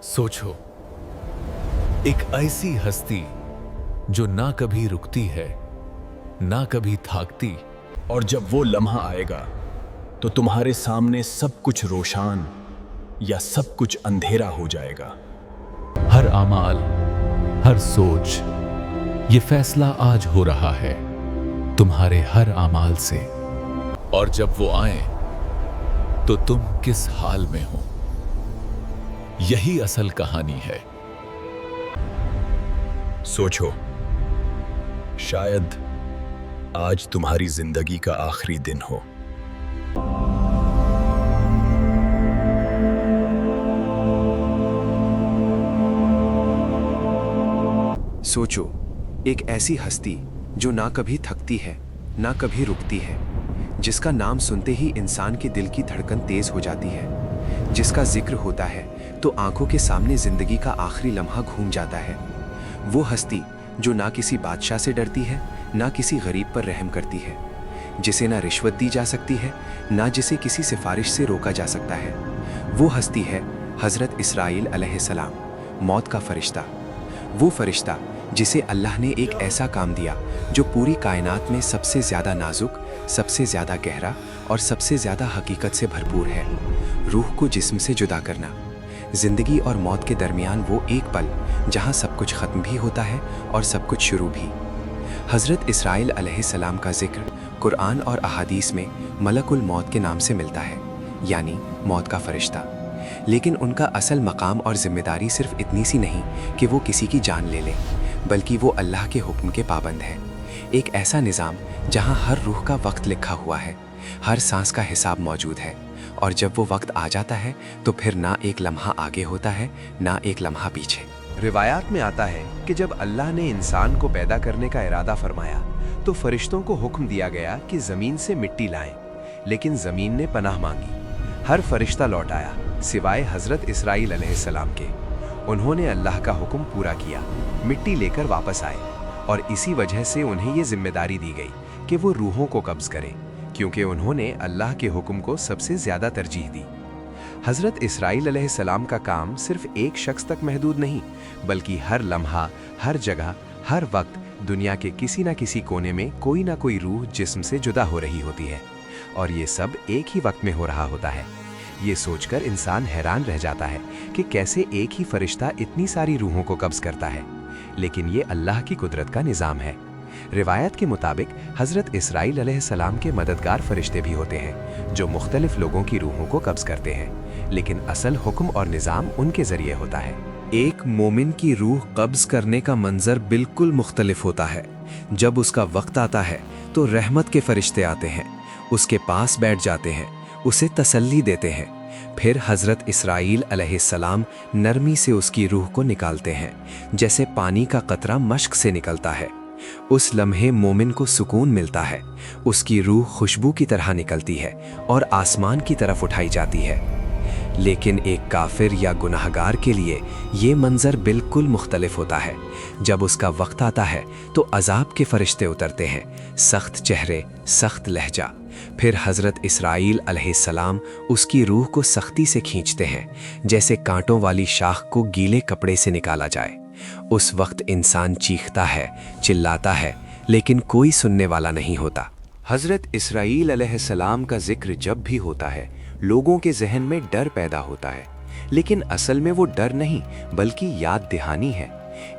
सोचो, एक ऐसी हस्ती जो ना कभी रुकती है, ना कभी थाकती। और जब वो लम्हा आएगा तो तुम्हारे सामने सब कुछ रोशान या सब कुछ अंधेरा हो जाएगा। हर अमाल, हर सोच, ये फैसला आज हो रहा है तुम्हारे हर अमाल से। और जब वो आए तो तुम किस हाल में हो, यही असल कहानी है। सोचो, शायद आज तुम्हारी जिंदगी का आखिरी दिन हो। सोचो, एक ऐसी हस्ती जो ना कभी थकती है, ना कभी रुकती है, जिसका नाम सुनते ही इंसान के दिल की धड़कन तेज हो जाती है, जिसका जिक्र होता है तो आंखों के सामने जिंदगी का आखिरी लम्हा घूम जाता है। वो हस्ती जो ना किसी बादशाह से डरती है, ना किसी गरीब पर रहम करती है, जिसे ना रिश्वत दी जा सकती है, ना जिसे किसी सिफारिश से रोका जा सकता है। वो हस्ती है हज़रत इसराइल अलैहिस्सलाम, मौत का फरिश्ता। वो फरिश्ता जिसे अल्लाह ने एक ऐसा काम दिया जो पूरी कायनात में सबसे ज़्यादा नाजुक, सबसे ज़्यादा गहरा और सबसे ज़्यादा हकीकत से भरपूर है। रूह को जिस्म से जुदा करना, ज़िंदगी और मौत के दरमियान वो एक पल जहाँ सब कुछ ख़त्म भी होता है और सब कुछ शुरू भी। हज़रत इसराइल अलैहिस्सलाम का जिक्र कुरान और अहादीस में मलकुल मौत के नाम से मिलता है, यानी मौत का फरिश्ता। लेकिन उनका असल मकाम और जिम्मेदारी सिर्फ इतनी सी नहीं कि वो किसी की जान ले लें, बल्कि वो अल्लाह के हुक्म के पाबंद हैं। एक ऐसा निज़ाम जहाँ हर रूह का वक्त लिखा हुआ है, हर सांस का हिसाब मौजूद है, और जब वो वक्त आ जाता है तो फिर ना एक लम्हा आगे होता है, ना एक लम्हा पीछे। रिवायात में आता है कि जब अल्लाह ने इंसान को पैदा करने का इरादा फरमाया तो फरिश्तों को हुक्म दिया गया कि ज़मीन से मिट्टी लाएं, लेकिन ज़मीन ने पनाह मांगी। हर फरिश्ता लौट आया सिवाय हज़रत इसराइल अलैहिस्सलाम के। उन्होंने अल्लाह का हुक्म पूरा किया, मिट्टी लेकर वापस आए, और इसी वजह से उन्हें ये जिम्मेदारी दी गई कि वो रूहों को कब्ज़ करें, क्योंकि उन्होंने अल्लाह के हुक्म को सबसे ज़्यादा तरजीह दी। हज़रत इसराइल अलैहिस्सलाम का काम सिर्फ एक शख्स तक महदूद नहीं, बल्कि हर लम्हा, हर जगह, हर वक्त दुनिया के किसी न किसी कोने में कोई ना कोई रूह जिस्म से जुदा हो रही होती है, और ये सब एक ही वक्त में हो रहा होता है। ये सोचकर इंसान हैरान रह जाता है कि कैसे एक ही फरिश्ता इतनी सारी रूहों को कब्ज़ करता है, लेकिन ये अल्लाह की कुदरत का निज़ाम है। रिवायत के मुताबिक हज़रत इसराइल अलैहिस्सलाम के मददगार फरिश्ते भी होते हैं जो मुख्तलिफ लोगों की रूहों को कब्ज़ करते हैं, लेकिन असल हुक्म और निज़ाम उनके ज़रिए होता है। एक मोमिन की रूह कब्ज़ करने का मंजर बिल्कुल मुख्तलिफ होता है। जब उसका वक्त आता है तो रहमत के फरिश्ते आते हैं, उसके पास बैठ जाते हैं, उसे तसल्ली देते हैं। फिर हज़रत इसराइल अलैहिस्सलाम नरमी से उसकी रूह को निकालते हैं, जैसे पानी का कतरा मश्क से निकलता है। उस लम्हे मोमिन को सुकून मिलता है, उसकी रूह खुशबू की तरह निकलती है और आसमान की तरफ उठाई जाती है। लेकिन एक काफिर या गुनाहगार के लिए ये मंजर बिल्कुल मुख्तलिफ होता है। जब उसका वक्त आता है तो अजाब के फरिश्ते उतरते हैं, सख्त चेहरे, सख्त लहजा। फिर हज़रत इसराइल अलैहिस्सलाम उसकी रूह को सख्ती से खींचते हैं, जैसे कांटों वाली शाख को गीले कपड़े से निकाला जाए। उस वक्त इंसान चीखता है, चिल्लाता है, लेकिन कोई सुनने वाला नहीं होता। हज़रत इसराइल अलैहिस्सलाम का जिक्र जब भी होता है, लोगों के जहन में डर पैदा होता है, लेकिन असल में वो डर नहीं बल्कि याद दहानी है।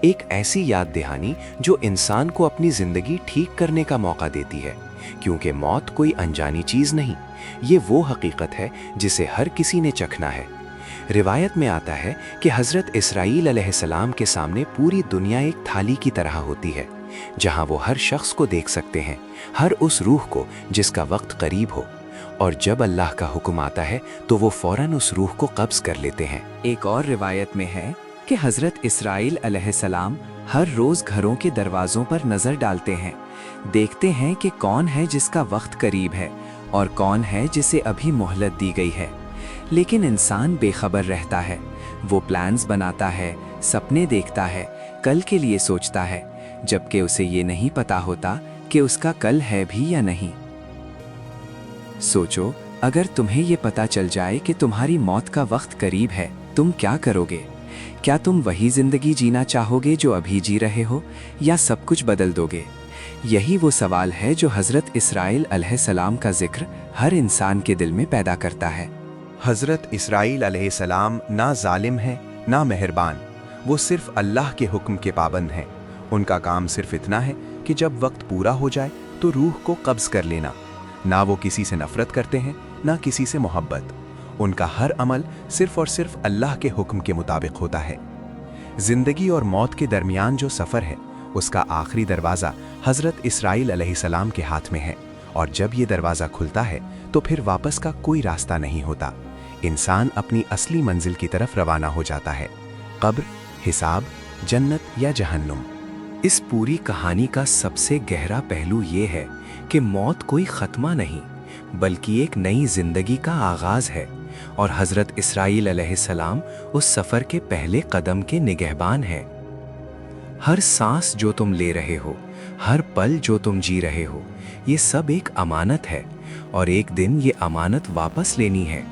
एक ऐसी याद दहानी जो इंसान को अपनी ज़िंदगी ठीक करने का मौका देती है, क्योंकि मौत कोई अनजानी चीज़ नहीं, ये वो हकीकत है जिसे हर किसी ने चखना है। रिवायत में आता है कि हज़रत इसराइल अलैहिस्सलाम के सामने पूरी दुनिया एक थाली की तरह होती है, जहाँ वो हर शख्स को देख सकते हैं, हर उस रूह को जिसका वक्त करीब हो, और जब अल्लाह का हुक्म आता है तो वो फौरन उस रूह को कब्ज़ कर लेते हैं। एक और रिवायत में है कि हज़रत इसराइल अलैहिस्सलाम हर रोज़ घरों के दरवाज़ों पर नज़र डालते हैं, देखते हैं कि कौन है जिसका वक्त करीब है और कौन है जिसे अभी मोहलत दी गई है। लेकिन इंसान बेखबर रहता है, वो प्लान्स बनाता है, सपने देखता है, कल के लिए सोचता है, जबकि उसे ये नहीं पता होता कि उसका कल है भी या नहीं। सोचो, अगर तुम्हें ये पता चल जाए कि तुम्हारी मौत का वक्त करीब है, तुम क्या करोगे? क्या तुम वही जिंदगी जीना चाहोगे जो अभी जी रहे हो, या सब कुछ बदल दोगे? यही वो सवाल है जो हज़रत इसराइल अलैहिस्सलाम का जिक्र हर इंसान के दिल में पैदा करता है। हज़रत इसराइल अलैहिस्सलाम ना जालिम है ना मेहरबान, वो सिर्फ अल्लाह के हुक्म के पाबंद हैं। उनका काम सिर्फ इतना है कि जब वक्त पूरा हो जाए तो रूह को कब्ज कर लेना। ना वो किसी से नफरत करते हैं ना किसी से मोहब्बत। उनका हर अमल सिर्फ और सिर्फ अल्लाह के हुक्म के मुताबिक होता है। जिंदगी और मौत के दरमियान जो सफ़र है उसका आखिरी दरवाज़ा हज़रत इसराइल अलैहिस्सलाम के हाथ में है, और जब ये दरवाज़ा खुलता है तो फिर वापस का कोई रास्ता नहीं होता। इंसान अपनी असली मंजिल की तरफ रवाना हो जाता है, कब्र, हिसाब, जन्नत या जहन्नुम। इस पूरी कहानी का सबसे गहरा पहलू ये है कि मौत कोई ख़त्मा नहीं बल्कि एक नई जिंदगी का आगाज़ है, और हज़रत इसराइल अलैहिस्सलाम उस सफ़र के पहले कदम के निगहबान हैं। हर सांस जो तुम ले रहे हो, हर पल जो तुम जी रहे हो, ये सब एक अमानत है, और एक दिन ये अमानत वापस लेनी है।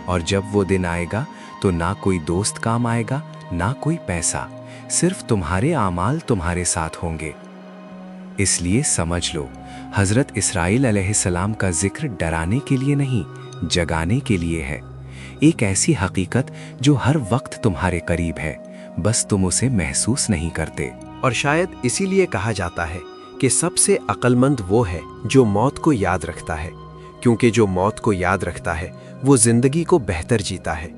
और जब वो दिन आएगा तो ना कोई दोस्त काम आएगा ना कोई पैसा, सिर्फ तुम्हारे आमाल तुम्हारे साथ होंगे। इसलिए समझ लो, हज़रत इसराइल अलैहिस्सलाम का जिक्र डराने के लिए नहीं, जगाने के लिए है। एक ऐसी हकीकत जो हर वक्त तुम्हारे करीब है, बस तुम उसे महसूस नहीं करते। और शायद इसीलिए कहा जाता है कि सबसे अक्लमंद वो है जो मौत को याद रखता है, क्योंकि जो मौत को याद रखता है वो जिंदगी को बेहतर जीता है।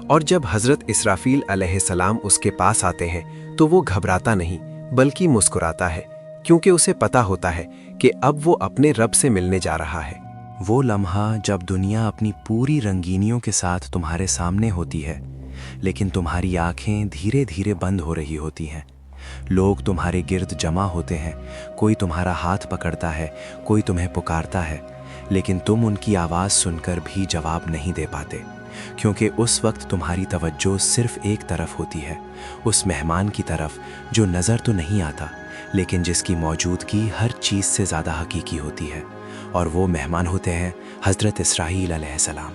और जब हज़रत इसराफील अलैहिस्सलाम उसके पास आते हैं तो वो घबराता नहीं बल्कि मुस्कुराता है, क्योंकि उसे पता होता है कि अब वो अपने रब से मिलने जा रहा है। वो लम्हा जब दुनिया अपनी पूरी रंगीनियों के साथ तुम्हारे सामने होती है, लेकिन तुम्हारी आंखें धीरे धीरे बंद हो रही होती हैं। लोग तुम्हारे गिर्द जमा होते हैं, कोई तुम्हारा हाथ पकड़ता है, कोई तुम्हें पुकारता है, लेकिन तुम उनकी आवाज़ सुनकर भी जवाब नहीं दे पाते, क्योंकि उस वक्त तुम्हारी तवज्जो सिर्फ एक तरफ होती है, उस मेहमान की तरफ जो नज़र तो नहीं आता लेकिन जिसकी मौजूदगी हर चीज़ से ज़्यादा हकीकी होती है। और वो मेहमान होते हैं हज़रत इसराइल अलैहिस्सलाम।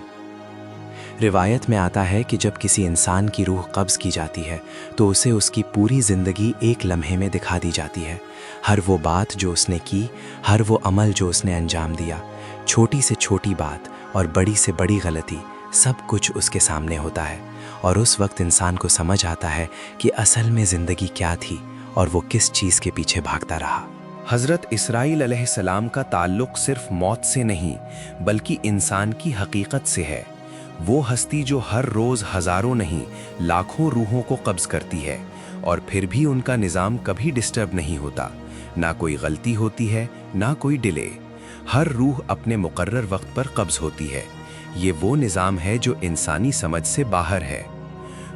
रिवायत में आता है कि जब किसी इंसान की रूह कब्ज़ की जाती है तो उसे उसकी पूरी ज़िंदगी एक लम्हे में दिखा दी जाती है। हर वो बात जो उसने की, हर वो अमल जो उसने अंजाम दिया, छोटी से छोटी बात और बड़ी से बड़ी गलती, सब कुछ उसके सामने होता है। और उस वक्त इंसान को समझ आता है कि असल में ज़िंदगी क्या थी और वो किस चीज़ के पीछे भागता रहा। हज़रत इसराइल अलैहिस्सलाम का ताल्लुक़ सिर्फ मौत से नहीं बल्कि इंसान की हकीकत से है। वो हस्ती जो हर रोज़ हज़ारों नहीं लाखों रूहों को कब्ज़ करती है, और फिर भी उनका निज़ाम कभी डिस्टर्ब नहीं होता। ना कोई गलती होती है ना कोई डिले, हर रूह अपने मुकर्रर वक्त पर कब्ज़ होती है। ये वो निज़ाम है जो इंसानी समझ से बाहर है।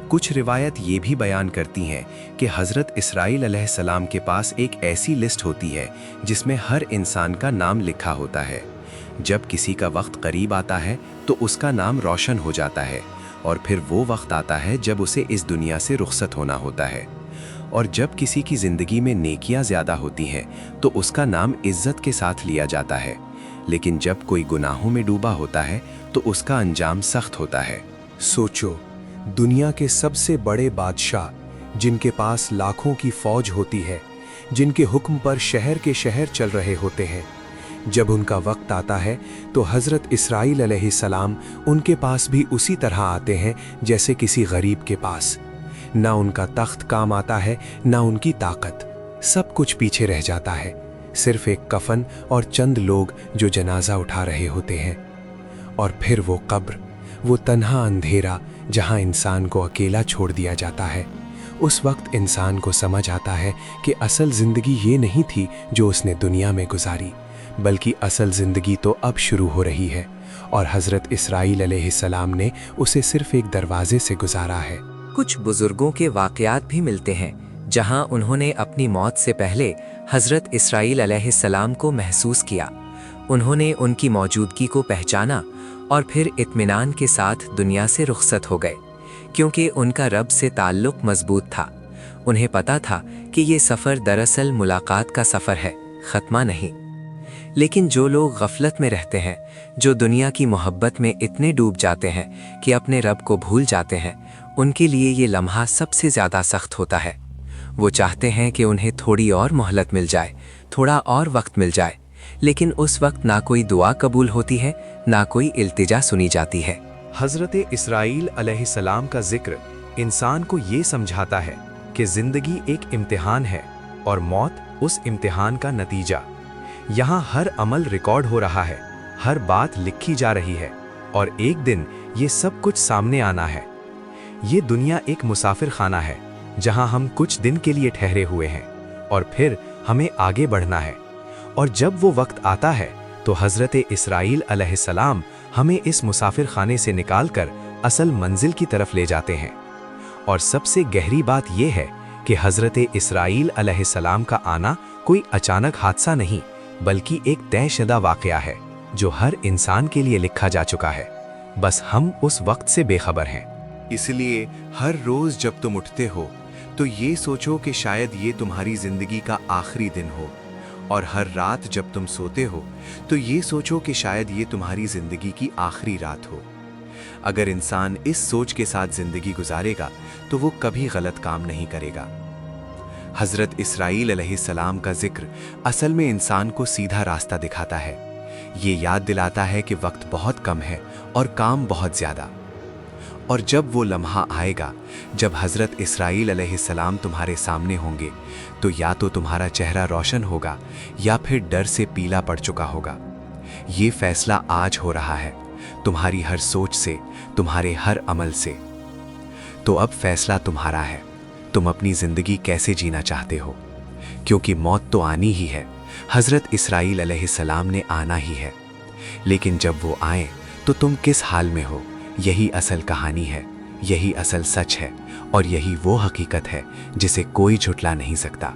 कुछ रिवायत ये भी बयान करती हैं कि हज़रत इसराइल अलैहिस्सलाम के पास एक ऐसी लिस्ट होती है जिसमें हर इंसान का नाम लिखा होता है। जब किसी का वक्त करीब आता है तो उसका नाम रोशन हो जाता है, और फिर वो वक्त आता है जब उसे इस दुनिया से रुखसत होना होता है। और जब किसी की ज़िंदगी में नेकियां ज़्यादा होती हैं तो उसका नाम इज़्ज़त के साथ लिया जाता है, लेकिन जब कोई गुनाहों में डूबा होता है तो उसका अंजाम सख्त होता है। सोचो, दुनिया के सबसे बड़े बादशाह जिनके पास लाखों की फौज होती है, जिनके हुक्म पर शहर के शहर चल रहे होते हैं, जब उनका वक्त आता है तो हज़रत इसराइल अलैहिस्सलाम उनके पास भी उसी तरह आते हैं जैसे किसी गरीब के पास। ना उनका तख्त काम आता है ना उनकी ताकत, सब कुछ पीछे रह जाता है, सिर्फ एक कफन और चंद लोग जो जनाजा उठा रहे होते हैं। और फिर वो कब्र, वो तन्हा अंधेरा जहां इंसान को अकेला छोड़ दिया जाता है। उस वक्त इंसान को समझ आता है कि असल ज़िंदगी ये नहीं थी जो उसने दुनिया में गुजारी, बल्कि असल ज़िंदगी तो अब शुरू हो रही है, और हज़रत इसराइल अलैहिस्सलाम ने उसे सिर्फ एक दरवाजे से गुजारा है। कुछ बुजुर्गों के वाक़यात भी मिलते हैं जहां उन्होंने अपनी मौत से पहले हज़रत इसराइल अलैहिस्सलाम को महसूस किया। उन्होंने उनकी मौजूदगी को पहचाना और फिर इत्मीनान के साथ दुनिया से रुखसत हो गए, क्योंकि उनका रब से ताल्लुक़ मजबूत था। उन्हें पता था कि ये सफ़र दरअसल मुलाकात का सफ़र है, ख़त्मा नहीं। लेकिन जो लोग गफलत में रहते हैं, जो दुनिया की मोहब्बत में इतने डूब जाते हैं कि अपने रब को भूल जाते हैं, उनके लिए ये लम्हा सबसे ज़्यादा सख्त होता है। वो चाहते हैं कि उन्हें थोड़ी और मोहलत मिल जाए, थोड़ा और वक्त मिल जाए, लेकिन उस वक्त ना कोई दुआ कबूल होती है, ना कोई इल्तिजा सुनी जाती है। हज़रत इसराइल अलैहिस्सलाम का जिक्र इंसान को ये समझाता है कि ज़िंदगी एक इम्तिहान है और मौत उस इम्तिहान का नतीजा। यहाँ हर अमल रिकॉर्ड हो रहा है, हर बात लिखी जा रही है और एक दिन ये सब कुछ सामने आना है। ये दुनिया एक मुसाफिर खाना है जहाँ हम कुछ दिन के लिए ठहरे हुए हैं और फिर हमें आगे बढ़ना है। और जब वो वक्त आता है तो हज़रत इसराइल अलैहिस्सलाम हमें इस मुसाफिर खाने से निकालकर असल मंजिल की तरफ ले जाते हैं। और सबसे गहरी बात यह है कि हज़रत इसराइल अलैहिस्सलाम का आना कोई अचानक हादसा नहीं, बल्कि एक तयशुदा वाक़या है जो हर इंसान के लिए लिखा जा चुका है, बस हम उस वक्त से बेखबर हैं। इसलिए हर रोज जब तुम उठते हो तो ये सोचो कि शायद ये तुम्हारी जिंदगी का आखिरी दिन हो, और हर रात जब तुम सोते हो तो ये सोचो कि शायद ये तुम्हारी जिंदगी की आखिरी रात हो। अगर इंसान इस सोच के साथ जिंदगी गुजारेगा तो वो कभी गलत काम नहीं करेगा। हजरत इसराइल अलैहिस्सलाम का जिक्र असल में इंसान को सीधा रास्ता दिखाता है। ये याद दिलाता है कि वक्त बहुत कम है और काम बहुत ज्यादा। और जब वो लम्हा आएगा जब हज़रत इसराइल अलैहिस्सलाम तुम्हारे सामने होंगे तो या तो तुम्हारा चेहरा रोशन होगा या फिर डर से पीला पड़ चुका होगा। ये फैसला आज हो रहा है, तुम्हारी हर सोच से, तुम्हारे हर अमल से। तो अब फैसला तुम्हारा है, तुम अपनी ज़िंदगी कैसे जीना चाहते हो, क्योंकि मौत तो आनी ही है। हज़रत इसराइल अलैहिस्सलाम ने आना ही है, लेकिन जब वो आए तो तुम किस हाल में हो, यही असल कहानी है, यही असल सच है और यही वो हकीकत है जिसे कोई झुठला नहीं सकता।